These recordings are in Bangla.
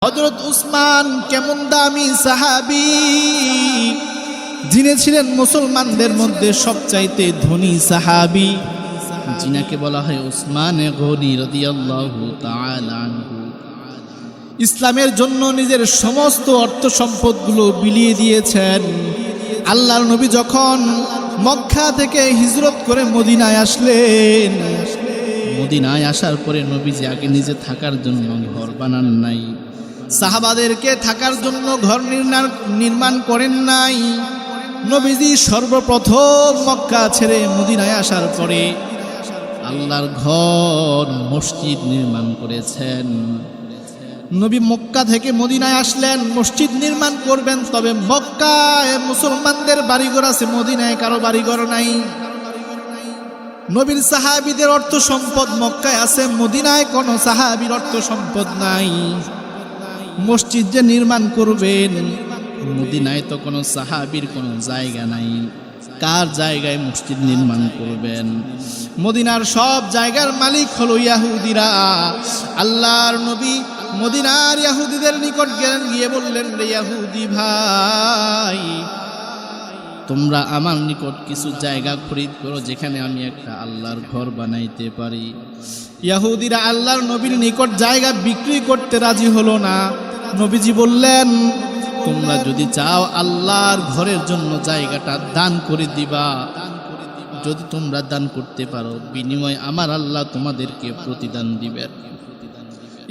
হযরত উসমান কেমন দামি সাহাবী, যিনি ছিলেন মুসলমানদের মধ্যে সবচাইতে ধনী সাহাবী, যিনাকে বলা হয় উসমানে গনি রাদিয়াল্লাহু তাআলা আনহু। ইসলামের জন্য নিজের সমস্ত অর্থ সম্পদগুলো বিলিয়ে দিয়েছেন। আল্লাহর নবী যখন মক্কা থেকে হিজরত করে মদিনায় আসলেন, মদিনায় আসার পরে নবীজি আগে নিজে থাকার জন্য ঘর বানান নাই, সাহাবাদেরকে থাকার জন্য ঘর নির্মাণ করেন নাই। নবীজি সর্বপ্রথম মক্কা ছেড়ে মদিনায় আসার পরে আল্লাহর ঘর মসজিদ নির্মাণ করেছেন। নবী মক্কা থেকে মদিনায় আসলেন, মসজিদ নির্মাণ করবেন, তবে মক্কায় মুসলমানদের বাড়িঘর আছে, মদিনায় কারো বাড়িঘর নাই। নবীর সাহাবীদের অর্থ সম্পদ মক্কায় আছে, মদিনায় কোনো সাহাবীর অর্থ সম্পদ নাই। মসজিদ যে নির্মাণ করবেন, মদিনায় তো কোনো সাহাবীর কোনো জায়গা নাই, কার জায়গায় মসজিদ নির্মাণ করবেন? মদিনার সব জায়গার মালিক হলো ইহুদিরা। আল্লাহর নবী মদিনার ইহুদিদের নিকট গেলেন, গিয়ে বললেন, রে ইহুদি ভাই, তোমরা আমার নিকট কিছু জায়গা খরিদ করো, যেখানে আমি একটা আল্লাহর ঘর বানাইতে পারি। ইহুদিরা আল্লাহর নবীর নিকট জায়গা বিক্রি করতে রাজি হলো না। নবীজি বললেন, তোমরা যদি চাও আল্লাহর ঘরের জন্য জায়গাটা দান করে দিবা, যদি তোমরা দান করতে পারো, বিনিময়ে আমার আল্লাহ তোমাদেরকে প্রতিদান দিবেন।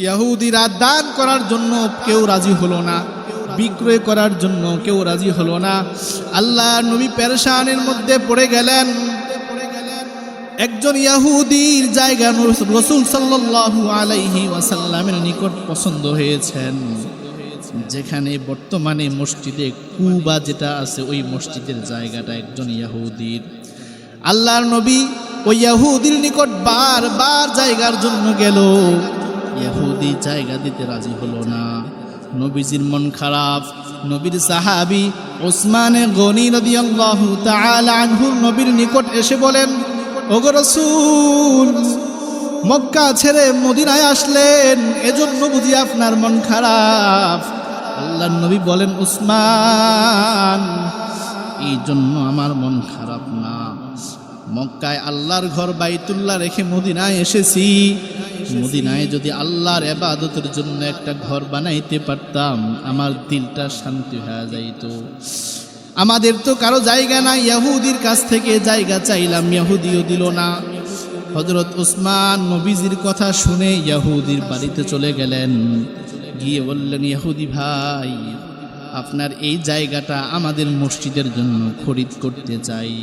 ইহুদিরা দান করার জন্য কেউ রাজি হলো না, বিক্রয় করার জন্য কেউ রাজি হলো না। আল্লাহর নবী পেরেশানির মধ্যে পড়ে গেলেন। একজন ইহুদির জায়গা রাসূল সাল্লাল্লাহু আলাইহি ওয়াসাল্লামের নিকট পছন্দ হয়েছেন, যেখানে বর্তমানে মসজিদে কুবা যেটা আছে, ওই মসজিদের জায়গাটা একজন ইহুদির। আল্লাহর নবী ওই ইহুদির নিকট বারবার জায়গার জন্য গেল, ইহুদি জায়গা দিতে রাজি হলো না। নবীজির মন খারাপ। নবীর সাহাবী উসমানে গনি রাদিয়াল্লাহু তাআলা আনহু নবীর নিকট এসে বলেন, ওগো রাসূল, মক্কা ছেড়ে মদিনায় আসলেন, এজন্য বুঝি আপনার মন খারাপ? আল্লাহর নবী বলেন, উসমান, এই জন্য আমার মন খারাপ না। মক্কায় আল্লাহর ঘর বাইতুল্লাহ রেখে মদিনায় এসেছি, মদিনায় যদি আল্লাহর ইবাদতের জন্য একটা ঘর বানাইতে পারতাম, আমার দিলটা শান্তি হয়ে যাইত। আমাদের তো কারো জায়গা নাই, ইহুদির কাছ থেকে জায়গা চাইলাম, ইহুদিও দিল না। হযরত উসমান নবীজির কথা শুনে ইহুদির বাড়িতে চলে গেলেন, গিয়ে বললেন, ইহুদি ভাই, আপনার এই জায়গাটা আমাদের মসজিদের জন্য খরিদ করতে চাই,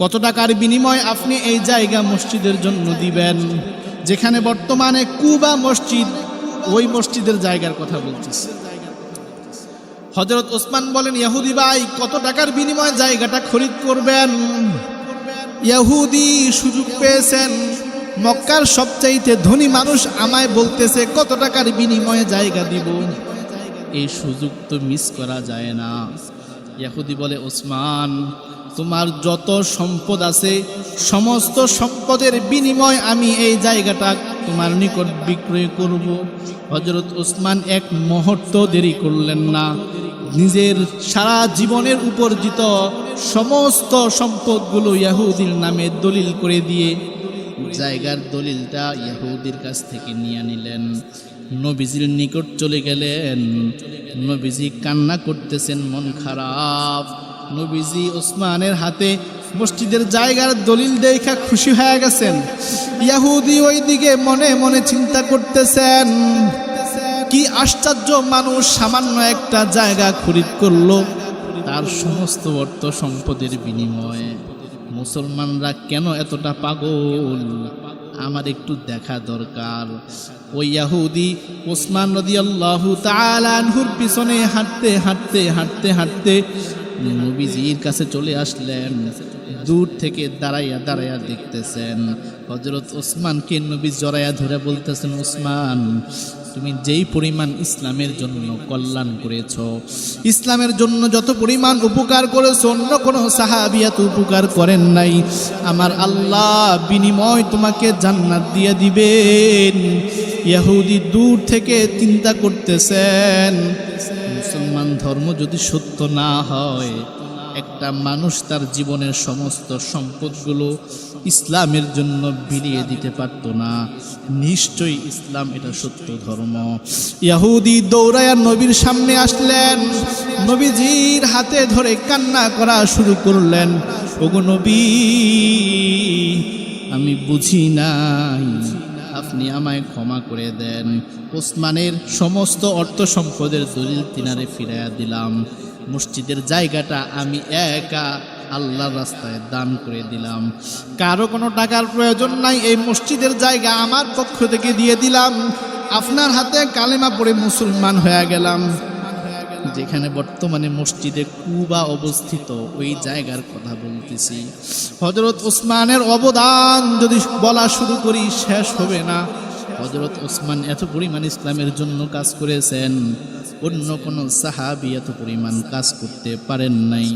কত টাকার বিনিময়ে আপনি এই জায়গা মসজিদের জন্য দিবেন? যেখানে বর্তমানে কুবা মসজিদ, ওই মসজিদের জায়গার কথা বলতেছে। হযরত উসমান বলেন, ইহুদি ভাই, কত টাকার বিনিময়ে জায়গাটা খরিদ করবেন? ইহুদি সুযোগ পেয়েছেন, মক্কার সবচাইতে ধনী মানুষ আমায় বলতেছে কত টাকার বিনিময়ে জায়গা দিব, এই সুযোগ তো মিস করা যায় না। ইহুদি বলে, উসমান, তোমার যত সম্পদ আছে সমস্ত সম্পদের বিনিময় আমি এই জায়গাটা তোমার নিকট বিক্রয় করব। হযরত উসমান এক মুহূর্ত দেরি করলেন না, নিজের সারা জীবনের উপার্জিত সমস্ত সম্পদগুলো ইহুদির নামে দলিল করে দিয়ে জায়গার দলিলটা ইহুদির কাছ থেকে নিয়ে নিলেন। নবীজির নিকট চলে গেলেন। নবীজি কান্না করতেছেন, মন খারাপ। নবীজি উসমানের হাতে মসজিদের জায়গার দলিল দেখা খুশি হয়ে গেছেন। ইহুদি ওইদিকে মনে মনে চিন্তা করতেছেন, কি আশ্চর্য মানুষ, সামান্য একটা জায়গা খরিদ করলো তার সমস্ত অর্থ সম্পদের বিনিময়ে। মুসলমানরা কেন এতটা পাগল, আমার একটু দেখা দরকার। ওই ইহুদি উসমান রাদিয়াল্লাহু তাআলা আনহুর পিছনে হাঁটতে হাঁটতে হাঁটতে হাঁটতে নবীজির কাছে চলে আসলেন। দূর থেকে দাঁড়াইয়া দাঁড়াইয়া দেখতেছেন হযরত উসমানকে নবী জড়াইয়া ধরে বলতেছেন, উসমান, তুমি যেই পরিমাণ ইসলামের জন্য কল্যাণ করেছো, ইসলামের জন্য যত পরিমাণ উপকার করেছো, অন্য কোনো সাহাবী এত উপকার করেন নাই। আমার আল্লাহ বিনিময় তোমাকে জান্নাত দিয়ে দিবেন। ইহুদি দূর থেকে চিন্তা করতেছেন, মুসলমান ধর্ম যদি সত্য না হয়, একটা মানুষ তার জীবনের সমস্ত সম্পদগুলো ইসলামের জন্য বিলিয়ে দিতে পারত না। নিশ্চয়ই ইসলাম এটা সত্য ধর্ম। ইহুদি দৌড়ায়া নবীর সামনে আসলেন, নবীজির হাতে ধরে কান্না করা শুরু করলেন, ওগো নবী, আমি বুঝি নাই, আপনি আমায় ক্ষমা করে দেন। ওসমানের সমস্ত অর্থ সম্পদের দলিল তিনারে ফিরাইয়া দিলাম। মসজিদের জায়গাটা আমি একা আল্লাহর রাস্তায় দান করে দিলাম। কারো কোনো টাকার প্রয়োজন নাই, এই মসজিদের জায়গা আমার পক্ষ থেকে দিয়ে দিলাম। আপনার হাতে কালেমা পড়ে মুসলমান হয়ে গেলাম। যেখানে বর্তমানে মসজিদে কুবা অবস্থিত, ওই জায়গার কথা বলতেছি। হযরত ওসমানের অবদান যদি বলা শুরু করি শেষ হবে না। হযরত ওসমান এত পরিমাণ ইসলামের জন্য কাজ করেছেন, অন্য কোনো সাহাবী এত পরিমাণ কাজ করতে পারেন নাই।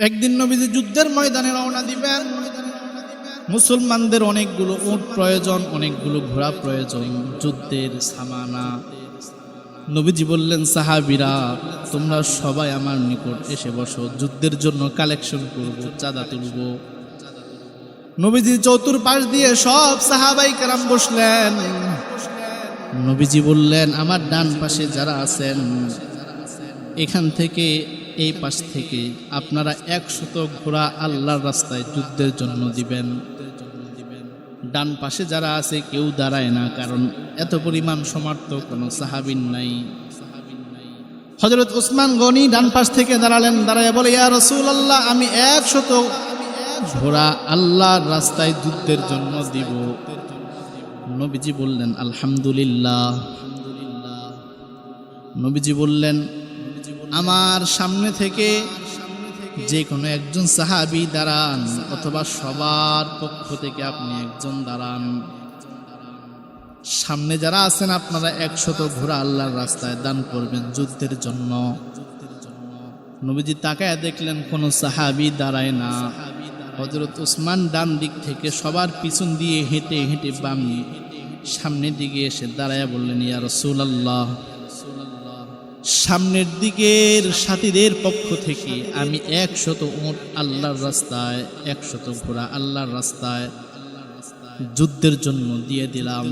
একদিন নবীজি যুদ্ধের ময়দানে রওনা দিবেন। মুসলমানদের অনেকগুলো উট প্রয়োজন, অনেকগুলো ঘোড়া প্রয়োজন, যুদ্ধের সামানা। নবীজি বললেন, সাহাবীরা তোমরা সবাই আমার নিকট এসে বসো, যুদ্ধের জন্য কালেকশন করব, চাঁদা তুলব। নবীজি চতুর্পাশ দিয়ে সব সাহাবাই কেরাম বসলেন। নবীজি বললেন, আমার ডান পাশে যারা আছেন, এখান থেকে এই পাশ থেকে আপনারা 100 ঘোড়া আল্লাহর রাস্তায় যুদ্ধের জন্য দিবেন। ডান পাশে যারা আছে কেউ দাঁড়ায় না, কারণ এত পরিমাণ সমর্থক কোনো সাহাবীর নাই। হযরত ওসমান গনি ডান পাশ থেকে দাঁড়ালেন, দাঁড়ায় বলে, ইয়া রাসূলুল্লাহ, আমি 100 ঘোড়া আল্লাহর রাস্তায় যুদ্ধের জন্য দিব। নবীজি বললেন, আলহামদুলিল্লাহ। নবীজি বললেন, আমার সামনে থেকে যে কোনো একজন সাহাবী দাঁড়ান, অথবা সবার পক্ষ থেকে আপনি একজন দাঁড়ান। সামনে যারা আছেন আপনারা 100 ঘোড়া আল্লাহর রাস্তায় দান করবেন যুদ্ধের জন্য। নবীজি তাকায় দেখলেন কোনো সাহাবী দাঁড়ায় না। হযরত ওসমান ডান দিক থেকে সবার পিছন দিয়ে হেঁটে হেঁটে বাম সামনের দিকে এসে দাঁড়ায় বললেন, ইয়া রাসূলুল্লাহ, সামনের দিকের সাথীদের পক্ষ থেকে আমি 100 উট আল্লাহর রাস্তায়, 100 ঘোড়া আল্লাহর রাস্তায় যুদ্ধের জন্য দিয়ে দিলাম।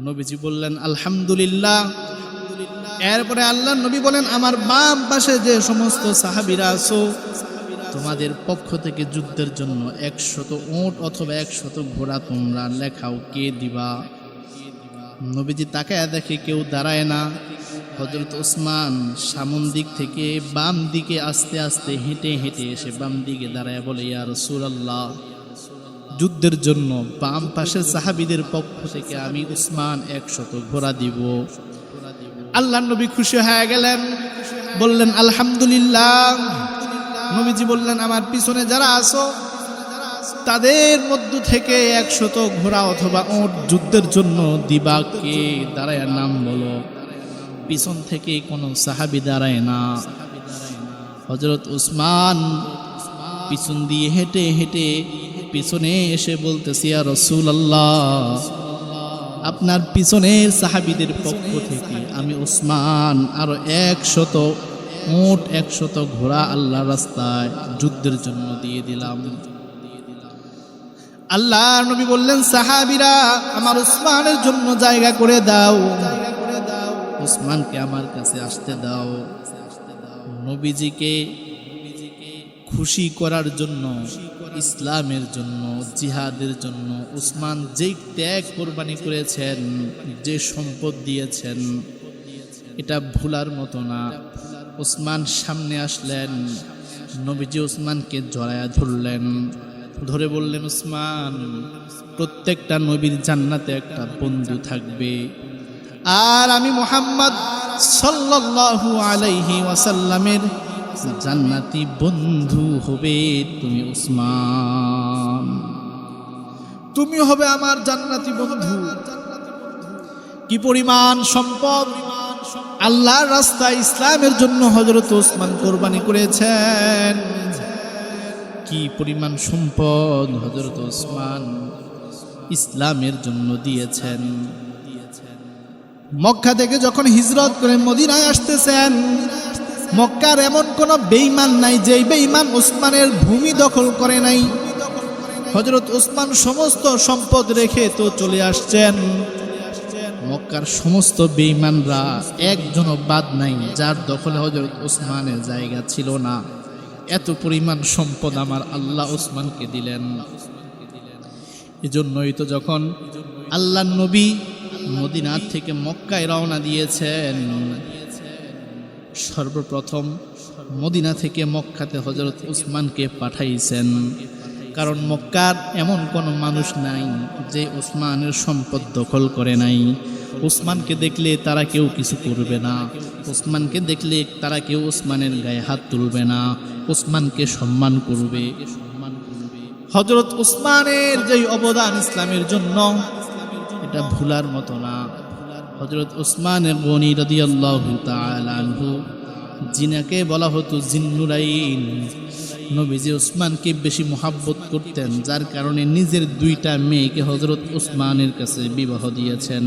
নবীজি বললেন, আলহামদুলিল্লাহ। এরপরে আল্লাহর নবী বলেন, আমার বাম পাশে যে সমস্ত সাহাবীরা আছো, তোমাদের পক্ষ থেকে যুদ্ধের জন্য 100 উট অথবা 100 ঘোড়া তোমরা লেখাও, কে দিবা? নবীজি তাকায় দেখে কেউ দাঁড়ায় না। হযরত ওসমান সামন দিক থেকে বাম দিকে আস্তে আস্তে হেঁটে হেঁটে এসে বাম দিকে দাঁড়ায় বলে, ইয়া রাসূলুল্লাহ, যুদ্ধের জন্য বাম পাশের সাহাবীদের পক্ষ থেকে আমি ওসমান 100 ঘোড়া দিব। আল্লাহর নবী খুশি হয়ে গেলেন, বললেন, আলহামদুলিল্লাহ। নবীজি বললেন, আমার পিছনে যারা আছো তাদের মধ্য থেকে 100 ঘোড়া অথবা উট যুদ্ধের জন্য দিবা, কে? দাঁড়ায় নাম বলো। পিছন থেকে কোনো সাহাবী দাঁড়ায় না। হযরত ওসমান পিছন দিয়ে হেঁটে হেঁটে পিছনে এসে বলতেছে, ইয়া রাসূলুল্লাহ, আপনার পিছনের সাহাবীদের পক্ষ থেকে আমি ওসমান আরো 100 উট 100 ঘোড়া আল্লাহর রাস্তায় যুদ্ধের জন্য দিয়ে দিলাম। আল্লাহ নবী বললেন, সাহাবীরা আমার ওসমানের জন্য জায়গা করে দাও, ওসমানকে আমার কাছে আসতে দাও। নবীজিকে খুশি করার জন্য, ইসলামের জন্য, জিহাদের জন্য ওসমান যে ত্যাগ কোরবানি করেছেন, যে সম্পদ দিয়েছেন, এটা ভুলার মতো না। ওসমান সামনে আসলেন, নবীজি ওসমানকে জড়ায়া ধরলেন, ধরে বললেন, ওসমান, প্রত্যেকটা নবীর জান্নাতে একটা বন্ধু থাকবে, আর আমি মুহাম্মদ সাল্লাল্লাহু আলাইহি ওয়াসাল্লামের জান্নাতি বন্ধু হবে তুমি ওসমান, তুমি হবে আমার জান্নাতি বন্ধু। কি পরিমাণ সম্পদ আল্লাহর রাস্তায় ইসলামের জন্য হযরত ওসমান কোরবানি করেছেন। কি পরিমাণ সম্পদ হযরত ওসমান ইসলামের জন্য দিয়েছেন। মক্কা থেকে যখন হিজরত করে মদিনায় আসতেছেন, মক্কার এমন কোন বেঈমান নাই যে বেঈমান ওসমানের ভূমি দখল করে নাই। হযরত ওসমান সমস্ত সম্পদ রেখে তো চলে আসছেন, মক্কার সমস্ত বেঈমানরা একজনও বাদ নাই যার দখলে হযরত ওসমানের জায়গা ছিল না। এত পরিমাণ সম্পদ আমার আল্লাহ ওসমানকে দিলেন। এজন্যই তো যখন আল্লাহর নবী মদিনা থেকে মক্কায় রওনা দিয়েছেন, সর্বপ্রথম মদিনা থেকে মক্কাতে হযরত ওসমানকে পাঠাইছেন। কারণ মক্কার এমন কোনো মানুষ নাই যে ওসমানের সম্পদ দখল করে নাই। ওসমানকে দেখলে তারা কেউ কিছু করবে না, ওসমানকে দেখলে তারা কেউ ওসমানের গায়ে হাত তুলবে না, ওসমানকে সম্মান করবে। হযরত ওসমানের যে অবদান ইসলামের জন্য এটা ভুলার মতো না। হযরত ওসমান গনি রাদিয়াল্লাহু তাআলা আনহু, যিনাকে বলা হতো জিন্নুরাইন, নবীজি ওসমানকে বেশি মহাব্বত করতেন, যার কারণে নিজের দুইটা মেয়েকে হযরত ওসমানের কাছে বিবাহ দিয়েছেন।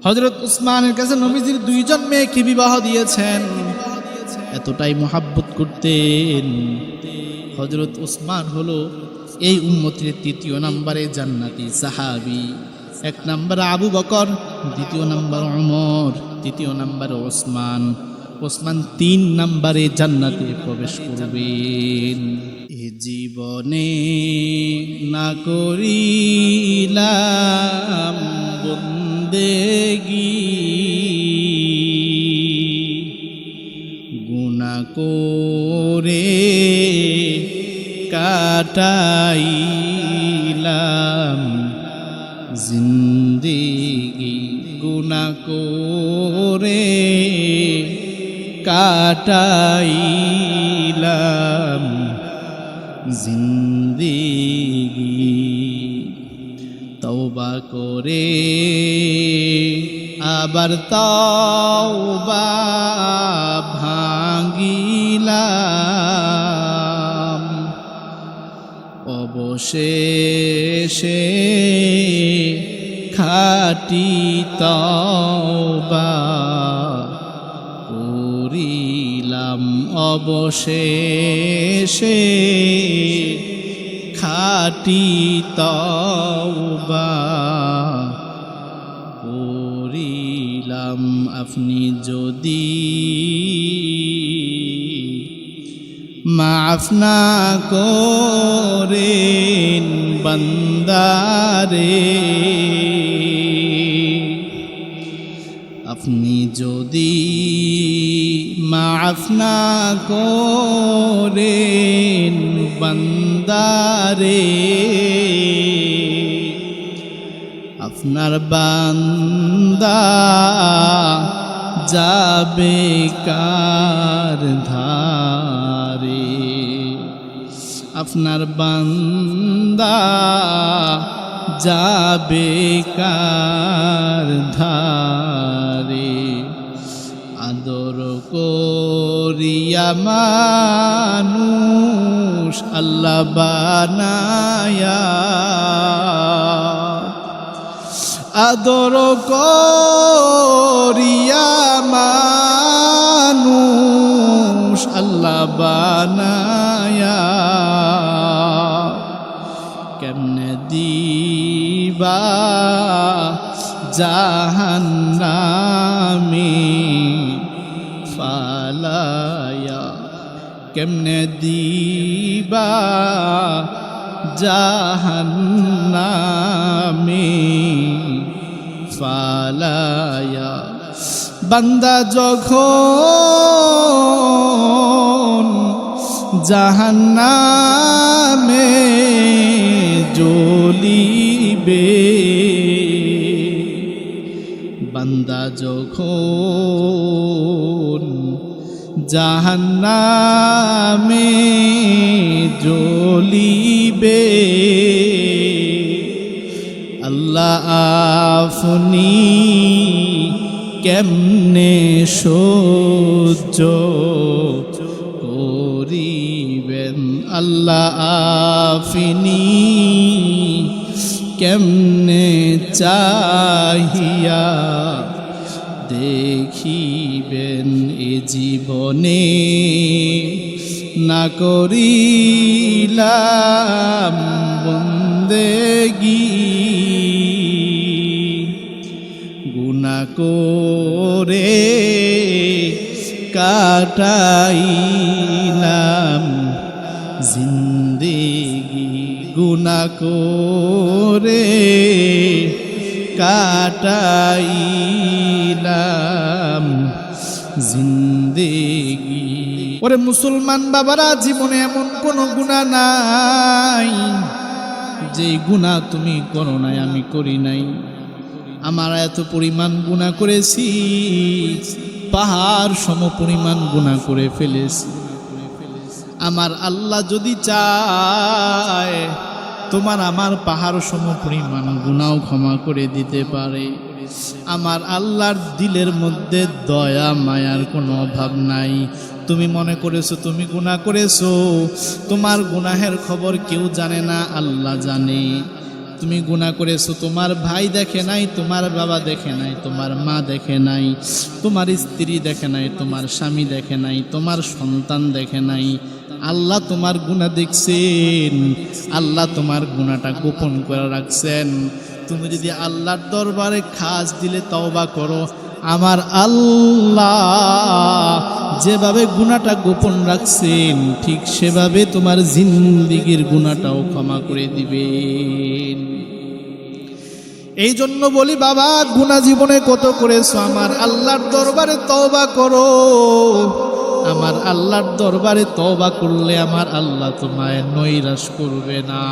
হযরত ওসমানের কাছে নবীজির দুইজন মেয়েকে বিবাহ দিয়েছেন। এতটাই মহাব্বত করতেন। হযরত ওসমান হলো এই উম্মতের তৃতীয় নম্বরে জান্নাতি সাহাবী। এক নম্বরে আবু বকর, দ্বিতীয় নম্বর ওমর, তৃতীয় নম্বরে ওসমান। ওসমান ৩ নম্বরে জান্নাতে প্রবেশ করবেন। এ জীবনে না করিলাম বন্দেগী, গুনাহ করে কাটাইলাম জিন্দেগি, গুনাহ করে কাটাইলাম জিন্দেগি। তওবা করে আবার তওবা ভাঙিলাম, অবশেষে খাঁটি তওবা করিলাম, অবশেষে খাঁটি তওবা করিলাম। আপনি যদি মাফ না করেন বান্দারে, আপনি যদি মাফ না করেন বান্দারে, আপনার বান্দা যাবে কার ধারে, আপনার বান্দা যাবে কার ধারে। আদর করিয়া মানুষ আল্লাহ বানায়া, আদর করিয়া মানুষ আল্লাহ বানায়া, কেমনে দিবা জাহান্নামে ফালায়া, কেমনে দিবা জাহান্নামে ফালায়া। বান্দা যখন জাহান্নামে জ্বলিবে, বান্দা যখন জাহান্নামে জ্বলিবে, আল্লাহ আল্লাহ আপনি কেমনে সহ্য করিবেন, আল্লাহ আপনি কেমনে চাহিয়া দেখিবেন, এ জীবনে না করিলাম বন্দেগী, গুনাহ করে কাটাইলাম জিন্দেগি, গুনাহ করে কাটাইলাম জিন্দেগি। ওরে মুসলমান বাবারা, জীবনে এমন কোনো গুনাহ নাই যে গুনাহ তুমি করো নাই, আমি করি নাই। আমার এত পরিমাণ গুনাহ করেছি, পাহাড় সম পরিমাণ গুনাহ করে ফেলেছি। আমার আল্লাহ যদি চায় তোমার আমার পাহাড় সম পরিমাণ গুনাহ ক্ষমা করে দিতে পারে। আমার আল্লাহর দিলের মধ্যে দয়া মায়ার কোনো অভাব নাই। তুমি মনে করেছো তুমি গুনাহ করেছো, তোমার গুনাহের খবর কেউ জানে না, আল্লাহ জানে। তুমি গুনাহ করেছো, তোমার ভাই দেখে নাই, তোমার বাবা দেখে নাই, তোমার মা দেখে নাই, তোমার স্ত্রী দেখে নাই, তোমার স্বামী দেখে নাই, তোমার সন্তান দেখে নাই। আল্লাহ তোমার গুনাহ দেখছেন, আল্লাহ তোমার গুনাহটা গোপন করে রাখছেন। তুমি যদি আল্লাহর দরবারে খাস দিলে তওবা করো, আমার আল্লাহ যেভাবে গুনাহটা গোপন রাখছেন ঠিক সেভাবে তোমার জিন্দেগীর গুনাহটাও ক্ষমা করে দিবেন। এই জন্য বলি বাবা, গুনাহ জীবনে কত করেছো, আমার আল্লাহর দরবারে তওবা করো। আমার আল্লাহর দরবারে তওবা করলে আমার আল্লাহ তোমায় নৈরাশ করবে না।